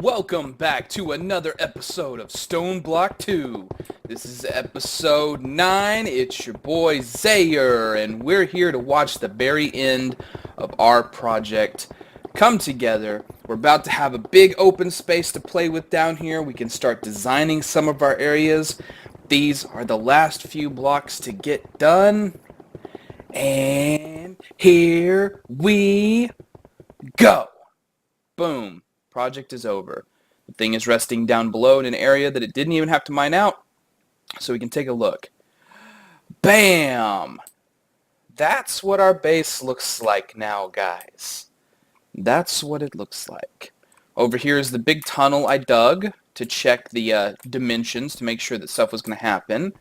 Welcome back to another episode of Stoneblock 2. This is episode 9. It's your boy Zayer, and we're here to watch the very end of our project come together. We're about to have a big open space to play with down here. We can start designing some of our areas. These are the last few blocks to get done. And here we go. Boom. Project is over. The thing is resting down below in an area that it didn't even have to mine out, so we can take a look. Bam! That's what our base looks like now, guys. That's what it looks like. Over here is the big tunnel I dug to check the dimensions to make sure that stuff was going to happen.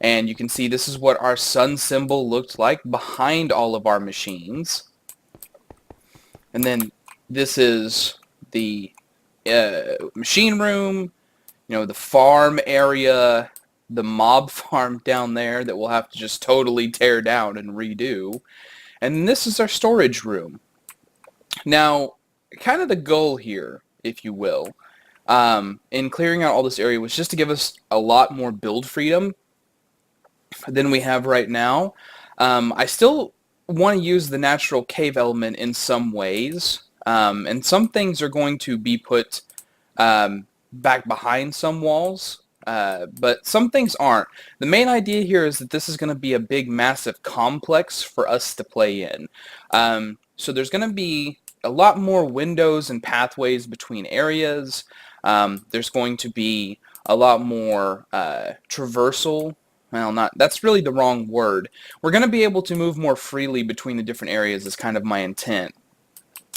And you can see this is what our sun symbol looked like behind all of our machines. And then this is the machine room, the farm area, the mob farm down there that we'll have to just totally tear down and redo. And this is our storage room. Now, kind of the goal here, if you will, in clearing out all this area was just to give us a lot more build freedom than we have right now. I still want to use the natural cave element in some ways. And some things are going to be put back behind some walls, but some things aren't. The main idea here is that this is going to be a big, massive complex for us to play in. So there's going to be a lot more windows and pathways between areas. There's going to be a lot more traversal. Well, that's really the wrong word. We're going to be able to move more freely between the different areas is kind of my intent.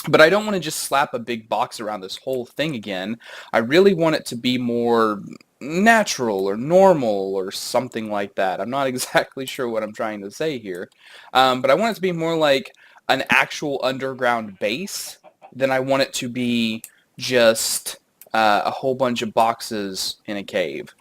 But I don't want to just slap a big box around this whole thing again. I really want it to be more natural or normal or something like that. I'm not exactly sure what I'm trying to say here. But I want it to be more like an actual underground base than I want it to be just a whole bunch of boxes in a cave.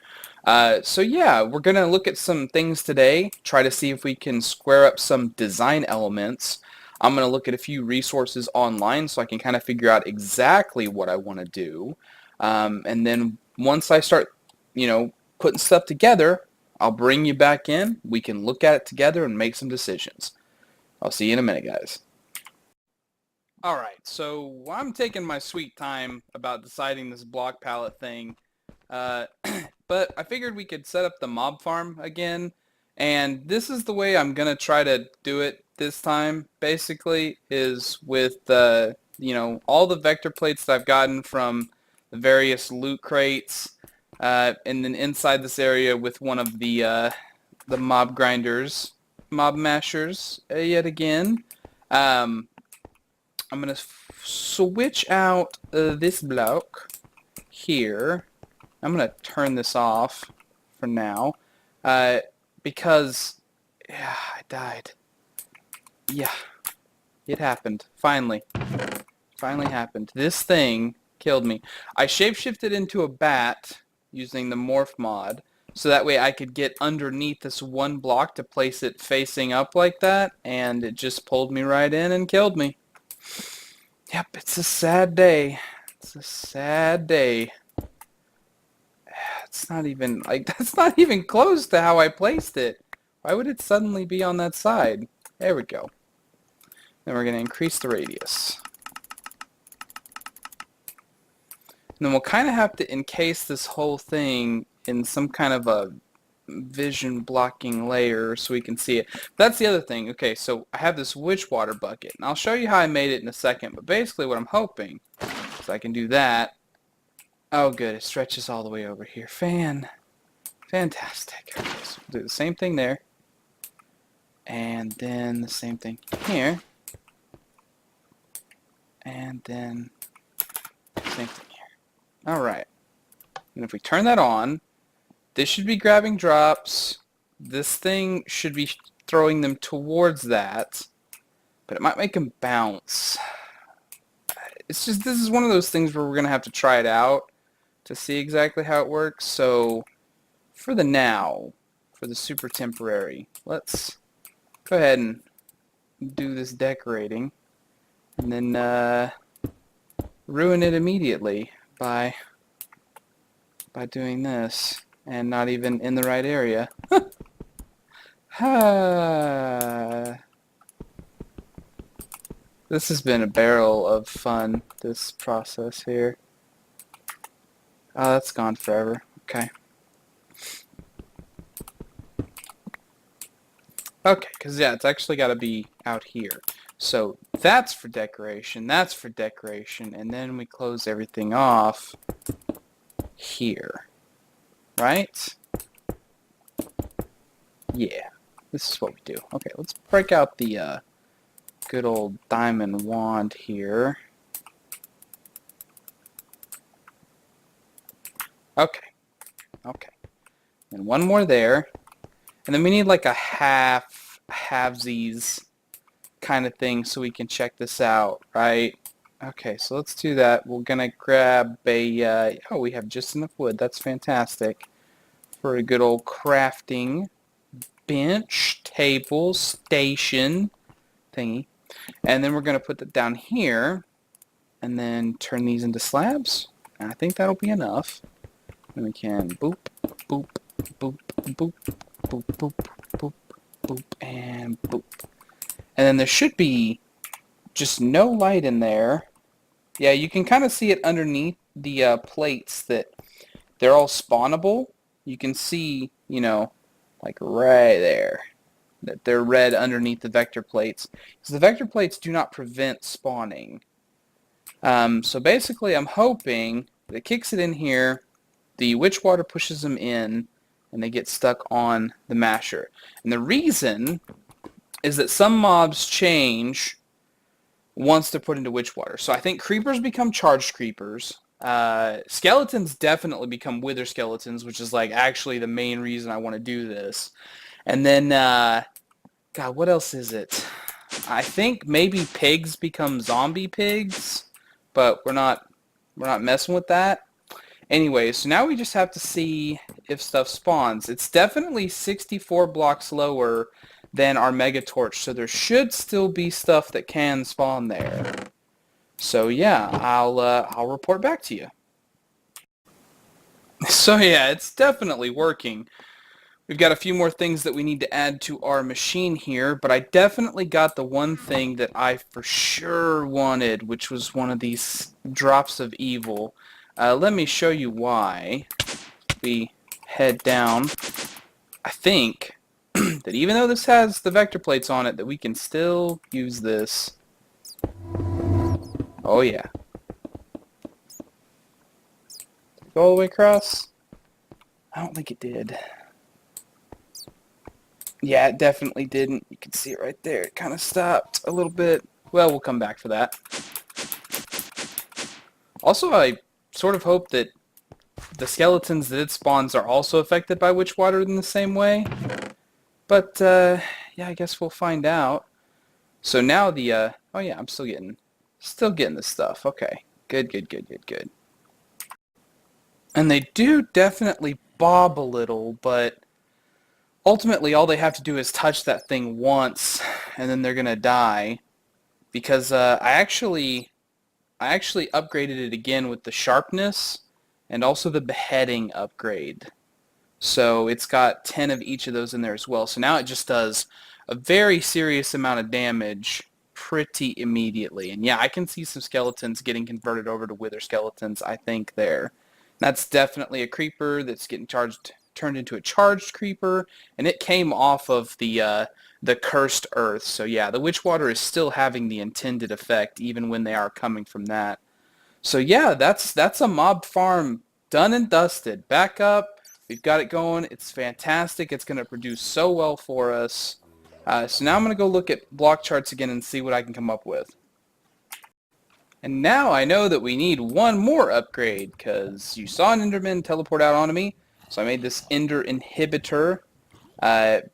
So yeah, we're going to look at some things today, try to see if we can square up some design elements. I'm going to look at a few resources online so I can kind of figure out exactly what I want to do. And then once I start, putting stuff together, I'll bring you back in. We can look at it together and make some decisions. I'll see you in a minute, guys. Alright, so I'm taking my sweet time about deciding this block palette thing. But I figured we could set up the mob farm again. And this is the way I'm going to try to do it this time, basically, is with, all the vector plates that I've gotten from the various loot crates, and then inside this area with one of the mob grinders, mob mashers, yet again. I'm going to switch out this block here. I'm going to turn this off for now. Because, yeah, I died. Yeah, it happened. Finally. Finally happened. This thing killed me. I shapeshifted into a bat using the morph mod, so that way I could get underneath this one block to place it facing up like that, and it just pulled me right in and killed me. Yep, it's a sad day. It's a sad day. It's not even, that's not even close to how I placed it. Why would it suddenly be on that side? There we go. Then we're going to increase the radius. And then we'll kind of have to encase this whole thing in some kind of a vision blocking layer so we can see it. That's the other thing. Okay, so I have this witch water bucket. And I'll show you how I made it in a second. But basically what I'm hoping is I can do that. Oh, good. It stretches all the way over here. Fantastic. Okay, so we'll do the same thing there. And then the same thing here. And then same thing here. Alright. And if we turn that on, this should be grabbing drops. This thing should be throwing them towards that. But it might make them bounce. It's just, this is one of those things where we're going to have to try it out to see exactly how it works. So for the now, for the super temporary, let's go ahead and do this decorating and then ruin it immediately by doing this and not even in the right area. This has been a barrel of fun, this process here. Oh, that's gone forever. Okay. Okay, because yeah, it's actually got to be out here. So that's for decoration, and then we close everything off here. Right? Yeah, this is what we do. Okay, let's break out the good old diamond wand here. Okay, okay. And one more there. And then we need like a halvesies kind of thing so we can check this out, right? Okay, so let's do that. We're gonna grab a, oh, we have just enough wood. That's fantastic for a good old crafting bench, table, station thingy. And then we're gonna put that down here and then turn these into slabs. And I think that'll be enough. And we can boop, boop, boop, boop, boop, boop, boop, boop, and boop. And then there should be just no light in there. Yeah, you can kind of see it underneath the plates that they're all spawnable. You can see, you know, like right there, that they're red underneath the vector plates. Because the vector plates do not prevent spawning. So basically I'm hoping that it kicks it in here, the witch water pushes them in, and they get stuck on the masher. And the reason is that some mobs change once they're put into witch water. So I think creepers become charged creepers. Skeletons definitely become wither skeletons, which is like actually the main reason I want to do this. And then, God, what else is it? I think maybe pigs become zombie pigs, but we're not messing with that. Anyway, so now we just have to see if stuff spawns. It's definitely 64 blocks lower than our mega torch, so there should still be stuff that can spawn there. So yeah, I'll report back to you. So yeah, it's definitely working. We've got a few more things that we need to add to our machine here, but I definitely got the one thing that I for sure wanted, which was one of these drops of evil. Let me show you why. We head down. I think that even though this has the vector plates on it, that we can still use this. Oh yeah. Did it go all the way across? I don't think it did. Yeah, it definitely didn't. You can see it right there. It kind of stopped a little bit. Well, we'll come back for that. Also, I sort of hope that the skeletons that it spawns are also affected by witch water in the same way. But, yeah, I guess we'll find out. So now the, oh yeah, I'm still getting this stuff. Okay. Good, good, good, good, good. And they do definitely bob a little, but ultimately all they have to do is touch that thing once, and then they're gonna die. Because, I actually upgraded it again with the sharpness and also the beheading upgrade. So it's got 10 of each of those in there as well. So now it just does a very serious amount of damage pretty immediately. And yeah, I can see some skeletons getting converted over to wither skeletons, I think, there. That's definitely a creeper that's getting turned into a charged creeper, and it came off of the cursed earth. So yeah, the witch water is still having the intended effect even when they are coming from that. So yeah, that's a mob farm done and dusted. Back up. We've got it going. It's fantastic. It's going to produce so well for us. So now I'm going to go look at block charts again and see what I can come up with. And now I know that we need one more upgrade, because you saw an Enderman teleport out onto me. So I made this Ender Inhibitor.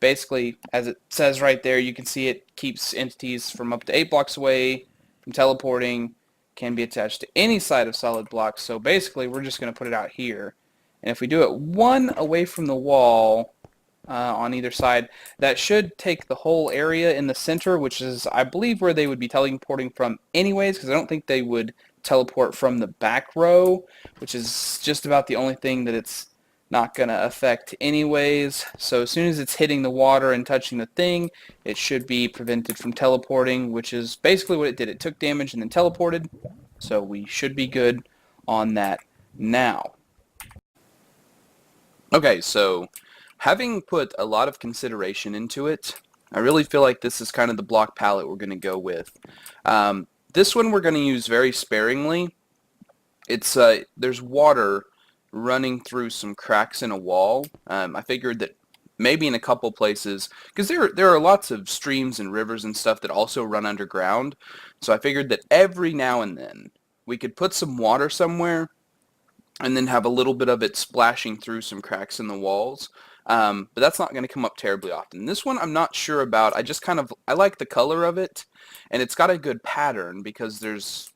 Basically, as it says right there, you can see it keeps entities from up to 8 blocks away from teleporting. Can be attached to any side of solid blocks. So basically, we're just going to put it out here. And if we do it one away from the wall on either side, that should take the whole area in the center, which is, I believe, where they would be teleporting from anyways, because I don't think they would teleport from the back row, which is just about the only thing that it's not going to affect anyways. So as soon as it's hitting the water and touching the thing, it should be prevented from teleporting, which is basically what it did. It took damage and then teleported, so we should be good on that now. Okay, so having put a lot of consideration into it, I really feel like this is kind of the block palette we're going to go with. This one we're going to use very sparingly. It's there's water running through some cracks in a wall. I figured that maybe in a couple places, because there are lots of streams and rivers and stuff that also run underground, so I figured that every now and then we could put some water somewhere and then have a little bit of it splashing through some cracks in the walls. But that's not going to come up terribly often. This one I'm not sure about. I like the color of it, and it's got a good pattern because there's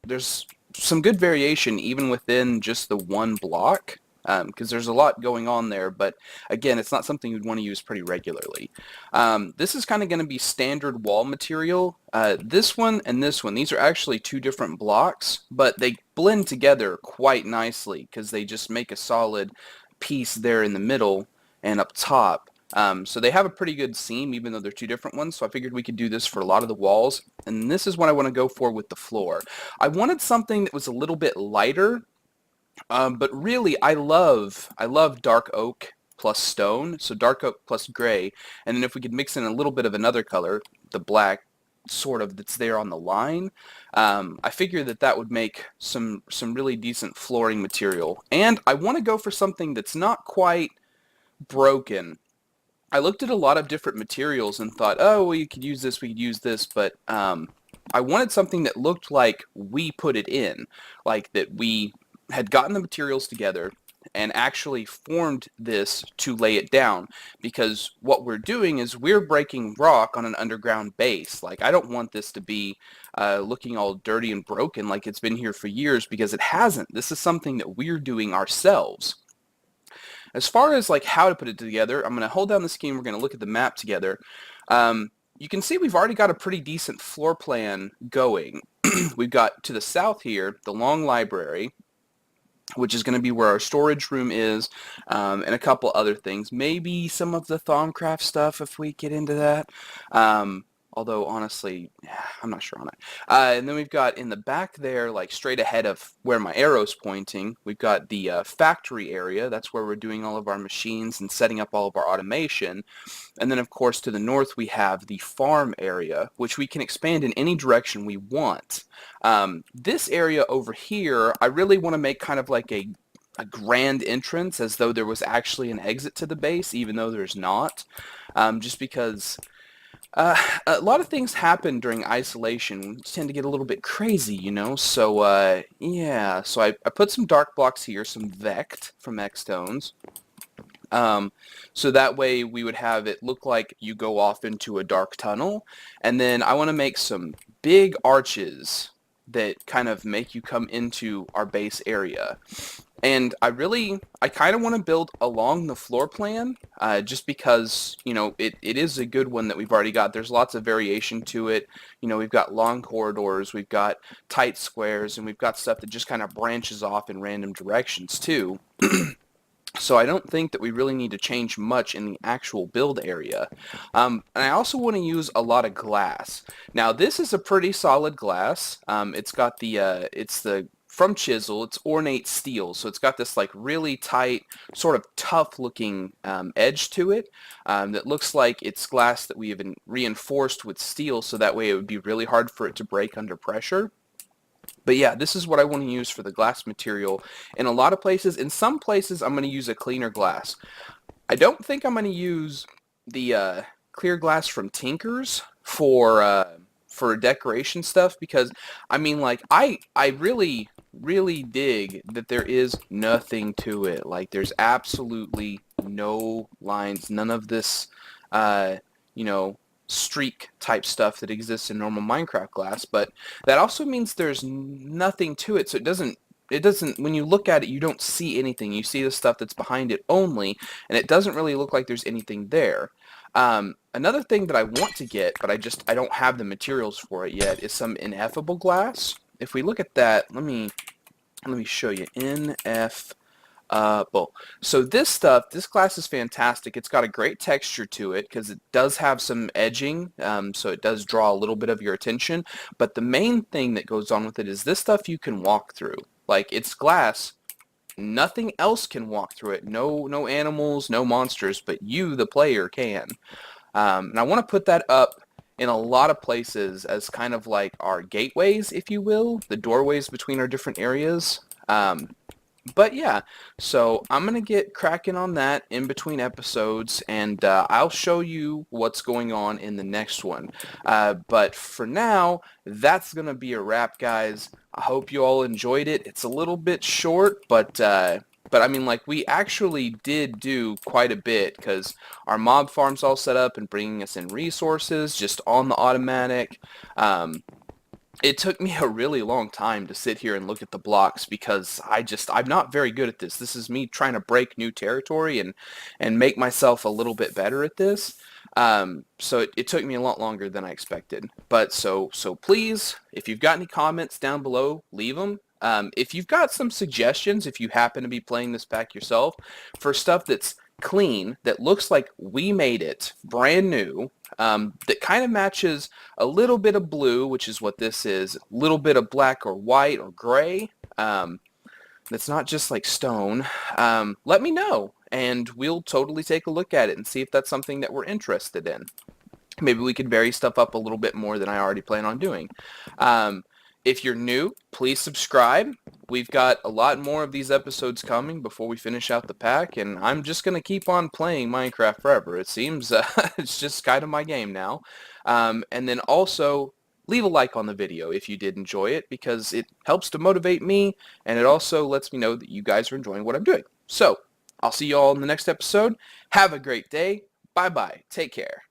some good variation even within just the one block, because there's a lot going on there, but again, it's not something you'd want to use pretty regularly. This is kind of going to be standard wall material. This one and this one, these are actually two different blocks, but they blend together quite nicely because they just make a solid piece there in the middle and up top. So they have a pretty good seam even though they're two different ones, so I figured we could do this for a lot of the walls, and this is what I want to go for with the floor. I wanted something that was a little bit lighter, but really I love dark oak plus stone, so dark oak plus gray, and then if we could mix in a little bit of another color, the black sort of that's there on the line, I figured that would make some really decent flooring material. And I want to go for something that's not quite broken. I looked at a lot of different materials and thought, oh, we could use this, but I wanted something that looked like we put it in, like that we had gotten the materials together and actually formed this to lay it down, because what we're doing is we're breaking rock on an underground base. Like, I don't want this to be looking all dirty and broken like it's been here for years, because it hasn't. This is something that we're doing ourselves. As far as like how to put it together, I'm going to hold down the scheme. We're going to look at the map together. You can see we've already got a pretty decent floor plan going. We've got to the south here the long library, which is going to be where our storage room is, and a couple other things. Maybe some of the Thaumcraft stuff if we get into that. Although, honestly, I'm not sure on it. And then we've got in the back there, like straight ahead of where my arrow's pointing, we've got the factory area. That's where we're doing all of our machines and setting up all of our automation. And then, of course, to the north, we have the farm area, which we can expand in any direction we want. This area over here, I really want to make kind of like a grand entrance, as though there was actually an exit to the base, even though there's not. Just because a lot of things happen during isolation. We tend to get a little bit crazy, you know? So, yeah. So I put some dark blocks here, some Vect from Xtones. So that way we would have it look like you go off into a dark tunnel. And then I want to make some big arches that kind of make you come into our base area. And I kind of want to build along the floor plan, just because, you know, it is a good one that we've already got. There's lots of variation to it. You know, we've got long corridors, we've got tight squares, and we've got stuff that just kind of branches off in random directions too. So I don't think that we really need to change much in the actual build area. And I also want to use a lot of glass. Now this is a pretty solid glass. It's got the from Chisel, it's ornate steel, so it's got this like really tight, sort of tough looking edge to it that looks like it's glass that we have reinforced with steel, so that way it would be really hard for it to break under pressure. But yeah, this is what I want to use for the glass material in a lot of places. In some places, I'm going to use a cleaner glass. I don't think I'm going to use the clear glass from Tinker's for decoration stuff, because, I mean, like, I really dig that there is nothing to it. Like, there's absolutely no lines, none of this, you know, streak type stuff that exists in normal Minecraft glass, but that also means there's nothing to it, so it doesn't, when you look at it, you don't see anything. You see the stuff that's behind it only, and it doesn't really look like there's anything there. Another thing that I want to get, but I don't have the materials for it yet, is some ineffable glass. if we look at that, let me show you. NF Bull. So this stuff, this class is fantastic. It's got a great texture to it because it does have some edging, so it does draw a little bit of your attention. But the main thing that goes on with it is this stuff you can walk through. Like, it's glass. Nothing else can walk through it. No animals, no monsters, but you, the player, can. And I want to put that up in a lot of places as kind of like our gateways, if you will, the doorways between our different areas. But yeah, so I'm going to get cracking on that in between episodes, and I'll show you what's going on in the next one. But for now, that's going to be a wrap, guys. I hope you all enjoyed it. It's a little bit short, but I mean, like, we actually did do quite a bit because our mob farm's all set up and bringing us in resources just on the automatic. It took me a really long time to sit here and look at the blocks because I'm not very good at this. This is me trying to break new territory and make myself a little bit better at this. So it took me a lot longer than I expected. But so please, if you've got any comments down below, leave them. If you've got some suggestions, if you happen to be playing this pack yourself, for stuff that's clean, that looks like we made it brand new, that kind of matches a little bit of blue, which is what this is, a little bit of black or white or gray, that's not just like stone, let me know, and we'll totally take a look at it and see if that's something that we're interested in. Maybe we could vary stuff up a little bit more than I already plan on doing. If you're new, please subscribe. We've got a lot more of these episodes coming before we finish out the pack, and I'm just going to keep on playing Minecraft forever. It seems it's just kind of my game now. And then also, leave a like on the video if you did enjoy it, because it helps to motivate me, and it also lets me know that you guys are enjoying what I'm doing. So, I'll see you all in the next episode. Have a great day. Bye-bye. Take care.